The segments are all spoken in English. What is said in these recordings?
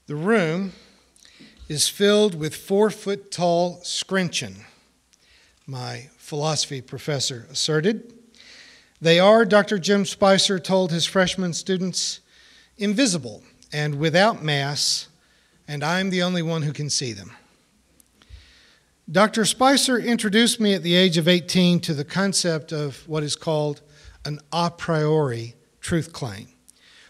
The room is filled with 4-foot-tall scrincheon, my philosophy professor asserted. They are, Dr. Jim Spicer told his freshman students, invisible and without mass, and I'm the only one who can see them. Dr. Spicer introduced me at the age of 18 to the concept of what is called an a priori truth claim,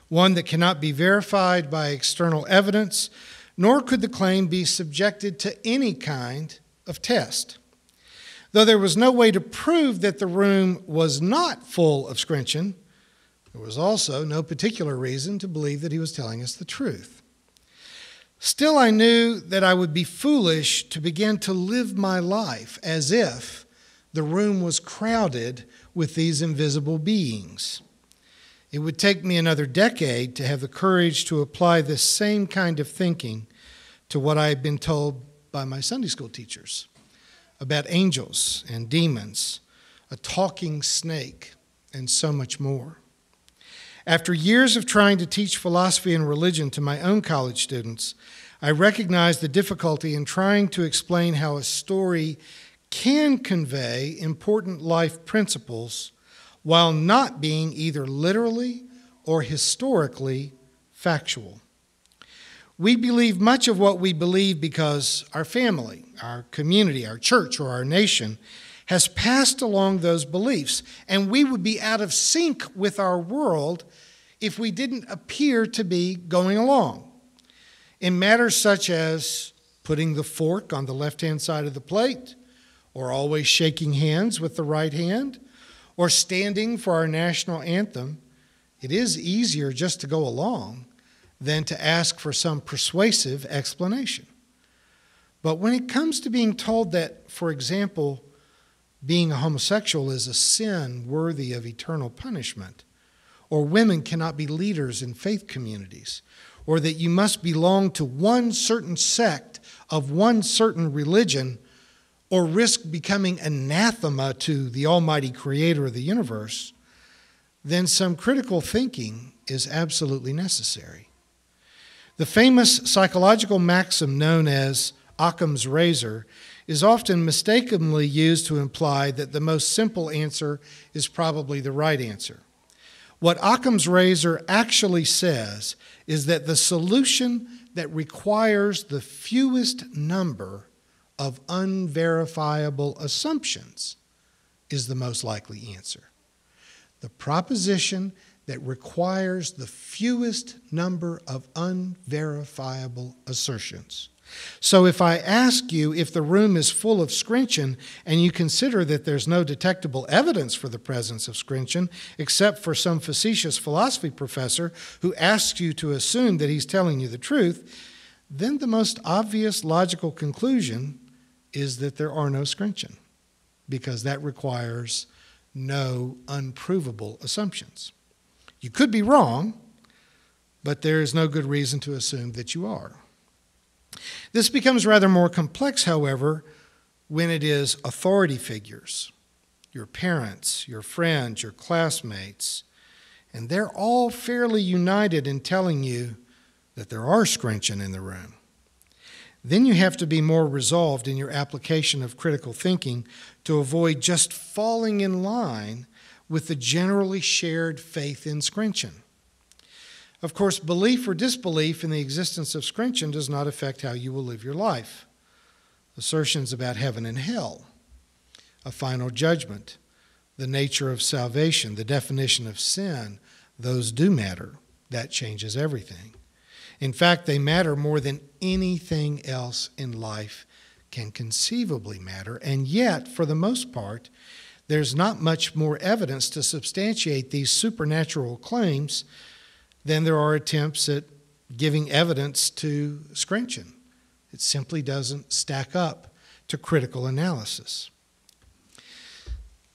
one that cannot be verified by external evidence, nor could the claim be subjected to any kind of test. Though there was no way to prove that the room was not full of scrincheon, there was also no particular reason to believe that he was telling us the truth. Still, I knew that I would be foolish to begin to live my life as if the room was crowded with these invisible beings. It would take me another decade to have the courage to apply this same kind of thinking to what I had been told by my Sunday school teachers about angels and demons, a talking snake, and so much more. After years of trying to teach philosophy and religion to my own college students, I recognized the difficulty in trying to explain how a story can convey important life principles while not being either literally or historically factual. We believe much of what we believe because our family, our community, our church, or our nation has passed along those beliefs, and we would be out of sync with our world if we didn't appear to be going along. In matters such as putting the fork on the left-hand side of the plate, or always shaking hands with the right hand, or standing for our national anthem, it is easier just to go along than to ask for some persuasive explanation. But when it comes to being told that, for example, being a homosexual is a sin worthy of eternal punishment, or women cannot be leaders in faith communities, or that you must belong to one certain sect of one certain religion, or risk becoming anathema to the almighty creator of the universe, then some critical thinking is absolutely necessary. The famous psychological maxim known as Occam's razor is often mistakenly used to imply that the most simple answer is probably the right answer. What Occam's razor actually says is that the solution that requires the fewest number of unverifiable assumptions is the most likely answer. The proposition that requires the fewest number of unverifiable assertions. So if I ask you if the room is full of scrincheon and you consider that there's no detectable evidence for the presence of scrincheon except for some facetious philosophy professor who asks you to assume that he's telling you the truth, then the most obvious logical conclusion is that there are no scrincheon, because that requires no unprovable assumptions. You could be wrong, but there is no good reason to assume that you are. This becomes rather more complex, however, when it is authority figures, your parents, your friends, your classmates, and they're all fairly united in telling you that there are scrincheon in the room. Then you have to be more resolved in your application of critical thinking to avoid just falling in line with the generally shared faith in scrincheon. Of course, belief or disbelief in the existence of scrincheon does not affect how you will live your life. Assertions about heaven and hell, a final judgment, the nature of salvation, the definition of sin, those do matter. That changes everything. In fact, they matter more than anything else in life can conceivably matter, and yet, for the most part, there's not much more evidence to substantiate these supernatural claims than there are attempts at giving evidence to scrincheon. It simply doesn't stack up to critical analysis.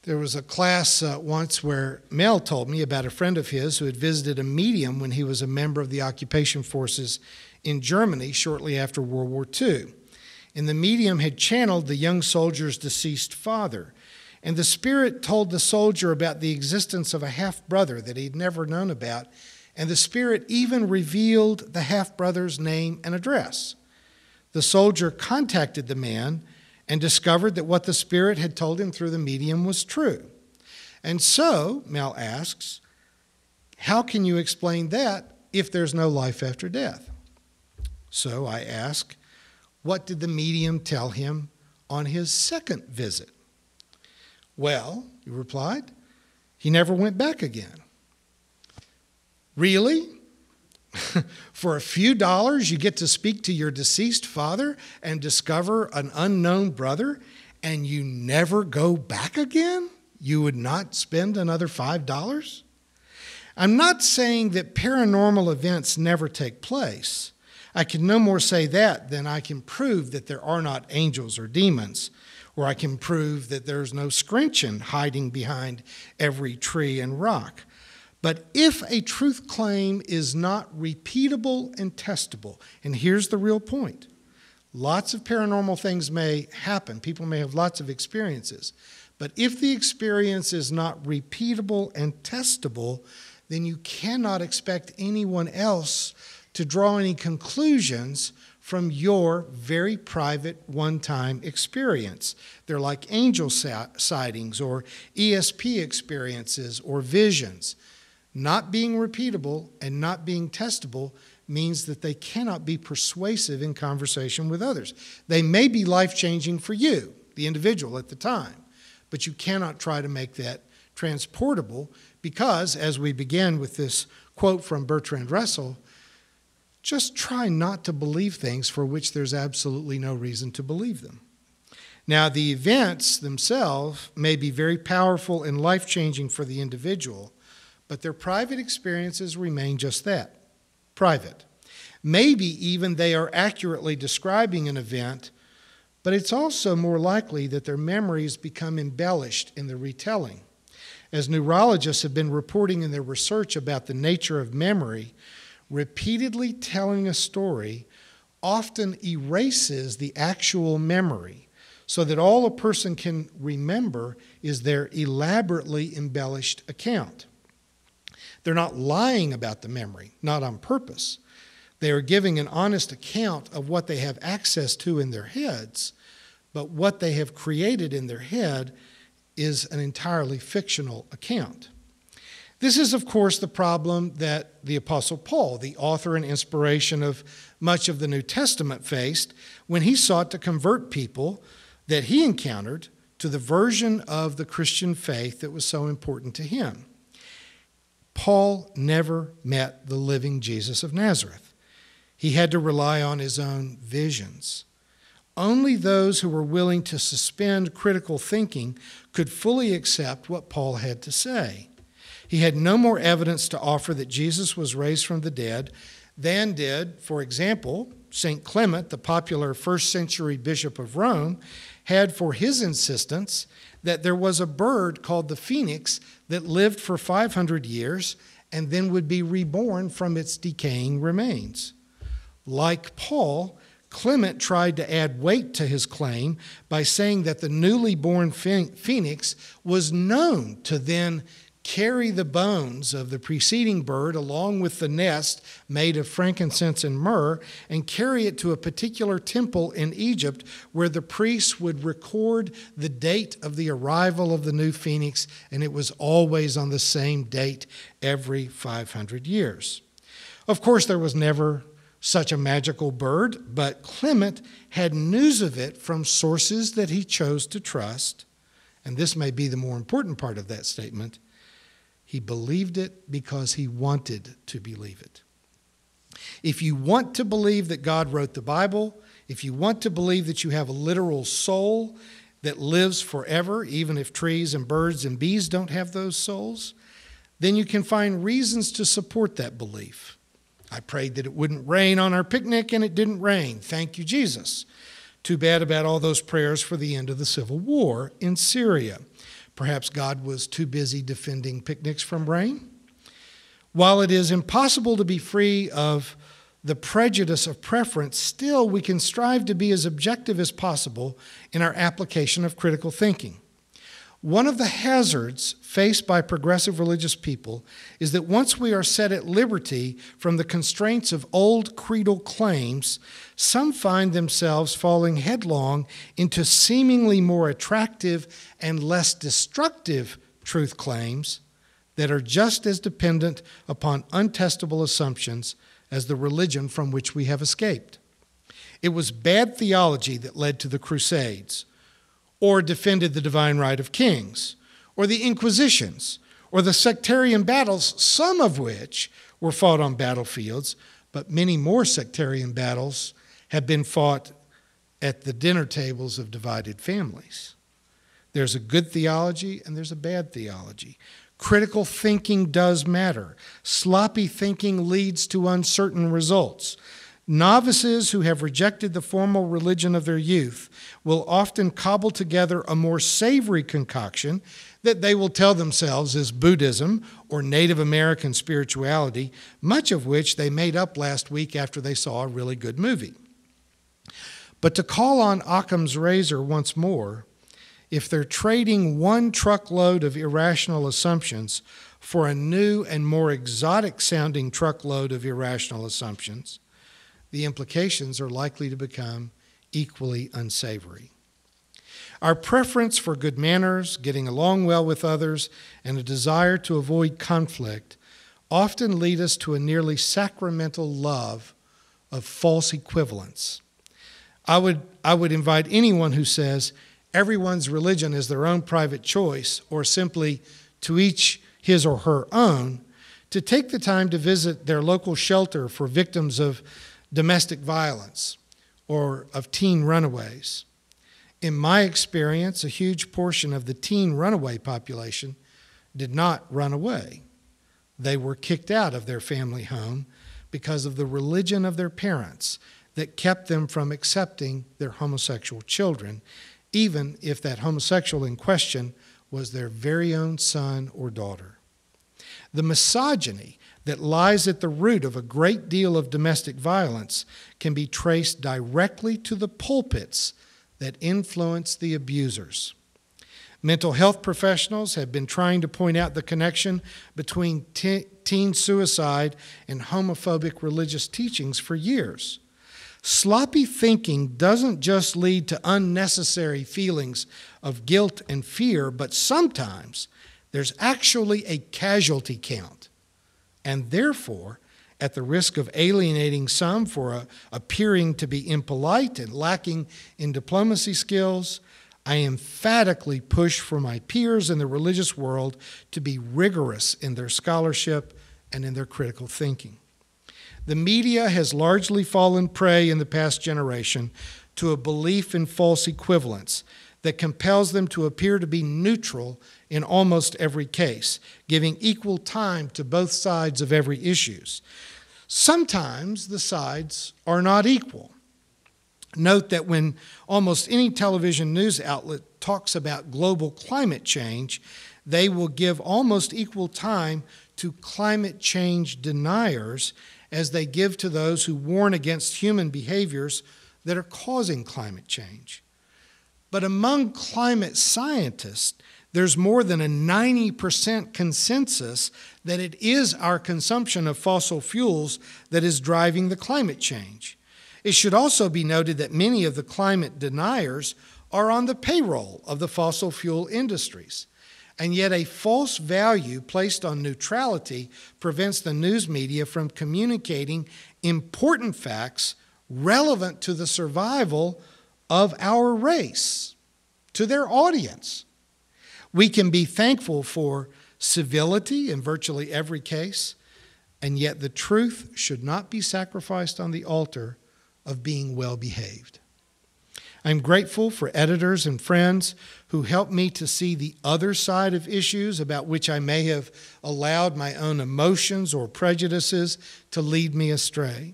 There was a class once where Mel told me about a friend of his who had visited a medium when he was a member of the occupation forces in Germany shortly after World War II. And the medium had channeled the young soldier's deceased father. And the spirit told the soldier about the existence of a half-brother that he'd never known about, and the Spirit even revealed the half-brother's name and address. The soldier contacted the man and discovered that what the Spirit had told him through the medium was true. And so, Mel asks, how can you explain that if there's no life after death? So I ask, what did the medium tell him on his second visit? Well, he replied, he never went back again. Really? For a few dollars, you get to speak to your deceased father and discover an unknown brother, and you never go back again? You would not spend another $5? I'm not saying that paranormal events never take place. I can no more say that than I can prove that there are not angels or demons, or I can prove that there's no scrincheon hiding behind every tree and rock. But if a truth claim is not repeatable and testable, and here's the real point, lots of paranormal things may happen. People may have lots of experiences. But if the experience is not repeatable and testable, then you cannot expect anyone else to draw any conclusions from your very private one-time experience. They're like angel sightings or ESP experiences or visions. Not being repeatable and not being testable means that they cannot be persuasive in conversation with others. They may be life-changing for you, the individual at the time, but you cannot try to make that transportable because, as we begin with this quote from Bertrand Russell, just try not to believe things for which there's absolutely no reason to believe them. Now, the events themselves may be very powerful and life-changing for the individual, but their private experiences remain just that, private. Maybe even they are accurately describing an event, but it's also more likely that their memories become embellished in the retelling. As neurologists have been reporting in their research about the nature of memory, repeatedly telling a story often erases the actual memory, so that all a person can remember is their elaborately embellished account. They're not lying about the memory, not on purpose. They are giving an honest account of what they have access to in their heads, but what they have created in their head is an entirely fictional account. This is, of course, the problem that the Apostle Paul, the author and inspiration of much of the New Testament, faced when he sought to convert people that he encountered to the version of the Christian faith that was so important to him. Paul never met the living Jesus of Nazareth. He had to rely on his own visions. Only those who were willing to suspend critical thinking could fully accept what Paul had to say. He had no more evidence to offer that Jesus was raised from the dead than did, for example, St. Clement, the popular first-century bishop of Rome, had for his insistence that there was a bird called the phoenix that lived for 500 years and then would be reborn from its decaying remains. Like Paul, Clement tried to add weight to his claim by saying that the newly born phoenix was known to then carry the bones of the preceding bird along with the nest made of frankincense and myrrh and carry it to a particular temple in Egypt where the priests would record the date of the arrival of the new phoenix, and it was always on the same date every 500 years. Of course, there was never such a magical bird, but Clement had news of it from sources that he chose to trust, and this may be the more important part of that statement. He believed it because he wanted to believe it. If you want to believe that God wrote the Bible, if you want to believe that you have a literal soul that lives forever, even if trees and birds and bees don't have those souls, then you can find reasons to support that belief. I prayed that it wouldn't rain on our picnic, and it didn't rain. Thank you, Jesus. Too bad about all those prayers for the end of the civil war in Syria. Perhaps God was too busy defending picnics from rain. While it is impossible to be free of the prejudice of preference, still we can strive to be as objective as possible in our application of critical thinking. One of the hazards faced by progressive religious people is that once we are set at liberty from the constraints of old creedal claims, some find themselves falling headlong into seemingly more attractive and less destructive truth claims that are just as dependent upon untestable assumptions as the religion from which we have escaped. It was bad theology that led to the Crusades, or defended the divine right of kings, or the Inquisitions, or the sectarian battles, some of which were fought on battlefields, but many more sectarian battles have been fought at the dinner tables of divided families. There's a good theology and there's a bad theology. Critical thinking does matter. Sloppy thinking leads to uncertain results. Novices who have rejected the formal religion of their youth will often cobble together a more savory concoction that they will tell themselves is Buddhism or Native American spirituality, much of which they made up last week after they saw a really good movie. But to call on Occam's razor once more, if they're trading one truckload of irrational assumptions for a new and more exotic-sounding truckload of irrational assumptions, the implications are likely to become equally unsavory. Our preference for good manners, getting along well with others, and a desire to avoid conflict often lead us to a nearly sacramental love of false equivalence. I would invite anyone who says everyone's religion is their own private choice, or simply to each his or her own, to take the time to visit their local shelter for victims of domestic violence or of teen runaways. In my experience, a huge portion of the teen runaway population did not run away. They were kicked out of their family home because of the religion of their parents that kept them from accepting their homosexual children, even if that homosexual in question was their very own son or daughter. The misogyny that lies at the root of a great deal of domestic violence can be traced directly to the pulpits that influence the abusers. Mental health professionals have been trying to point out the connection between teen suicide and homophobic religious teachings for years. Sloppy thinking doesn't just lead to unnecessary feelings of guilt and fear, but sometimes there's actually a casualty count. And therefore, at the risk of alienating some for appearing to be impolite and lacking in diplomacy skills, I emphatically push for my peers in the religious world to be rigorous in their scholarship and in their critical thinking. The media has largely fallen prey in the past generation to a belief in false equivalence that compels them to appear to be neutral in almost every case, giving equal time to both sides of every issue. Sometimes the sides are not equal. Note that when almost any television news outlet talks about global climate change, they will give almost equal time to climate change deniers as they give to those who warn against human behaviors that are causing climate change. But among climate scientists, there's more than a 90% consensus that it is our consumption of fossil fuels that is driving the climate change. It should also be noted that many of the climate deniers are on the payroll of the fossil fuel industries. And yet a false value placed on neutrality prevents the news media from communicating important facts relevant to the survival of our race, to their audience. We can be thankful for civility in virtually every case, and yet the truth should not be sacrificed on the altar of being well-behaved. I'm grateful for editors and friends who help me to see the other side of issues about which I may have allowed my own emotions or prejudices to lead me astray.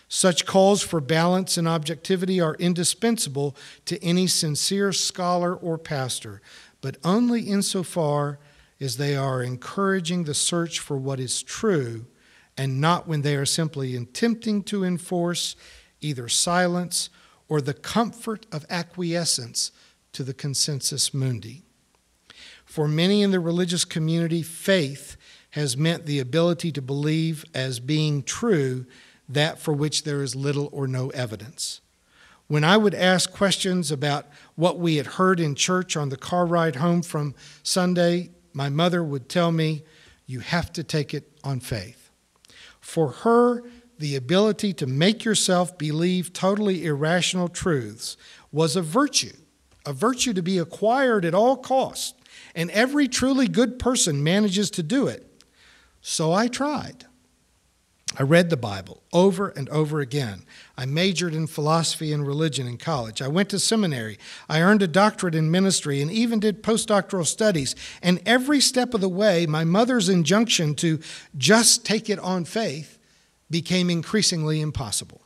Such calls for balance and objectivity are indispensable to any sincere scholar or pastor, but only insofar as they are encouraging the search for what is true and not when they are simply attempting to enforce either silence or the comfort of acquiescence to the consensus mundi. For many in the religious community, faith has meant the ability to believe as being true that for which there is little or no evidence. When I would ask questions about what we had heard in church on the car ride home from Sunday, my mother would tell me, "You have to take it on faith." For her, the ability to make yourself believe totally irrational truths was a virtue to be acquired at all costs, and every truly good person manages to do it. So I tried. I read the Bible over and over again. I majored in philosophy and religion in college. I went to seminary. I earned a doctorate in ministry and even did postdoctoral studies. And every step of the way, my mother's injunction to just take it on faith became increasingly impossible.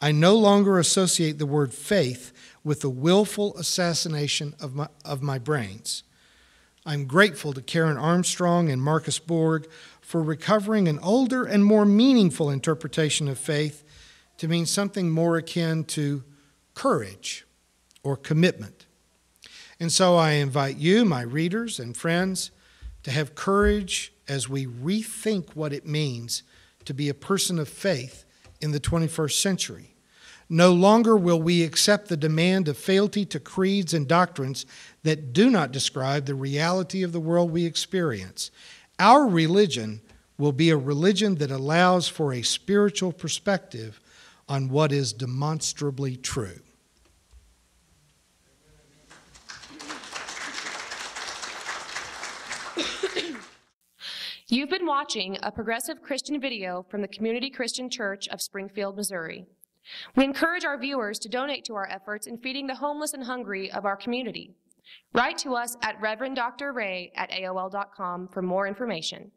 I no longer associate the word faith with the willful assassination of my brains. I'm grateful to Karen Armstrong and Marcus Borg for recovering an older and more meaningful interpretation of faith to mean something more akin to courage or commitment. And so I invite you, my readers and friends, to have courage as we rethink what it means to be a person of faith in the 21st century. No longer will we accept the demand of fealty to creeds and doctrines that do not describe the reality of the world we experience. Our religion will be a religion that allows for a spiritual perspective on what is demonstrably true. You've been watching a progressive Christian video from the Community Christian Church of Springfield, Missouri. We encourage our viewers to donate to our efforts in feeding the homeless and hungry of our community. Write to us at reverenddray@aol.com for more information.